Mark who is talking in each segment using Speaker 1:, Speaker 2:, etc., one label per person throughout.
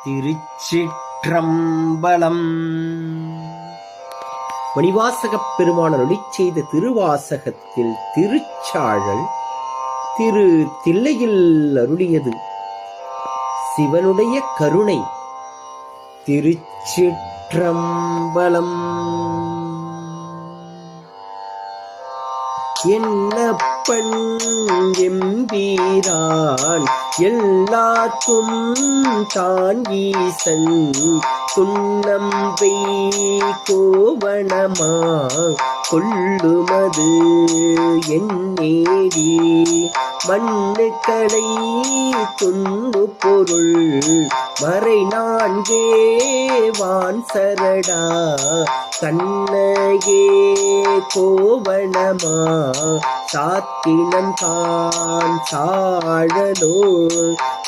Speaker 1: திருச்சிற்றம்பலம். மணிவாசகப் பெருமான் அருளிச் செய்த திருவாசகத்தில் திருச்சாழல் திரு தில்லையில் அருளியது சிவனுடைய கருணை. திருச்சிற்றம்பலம். என்னப்பன் எம்பீரான் எல்லாத்தும் தான் ஈசன் துன்னம்பை கோவணமா கொள்ளுமது என்னேடி மண்ணுக்களை துண்ணு பொருள் மறை நான்கே வான் சரடா கண்ணையே கோவணமா சாத்தினம் தான் சாழலோ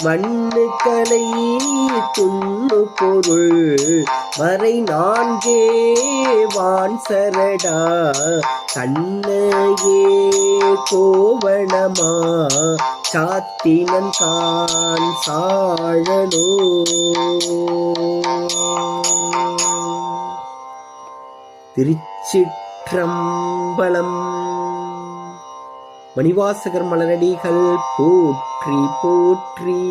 Speaker 1: மண்ணுக்களை துண்ணு பொருள் மறை நான்கே வான் சரடா கண்ணையே கோவணமா சாத்தினம் தான் சாழலோ. திருச்சிற்றம்பலம். மணிவாசகர் மலரடிகள் போற்றி போற்றி.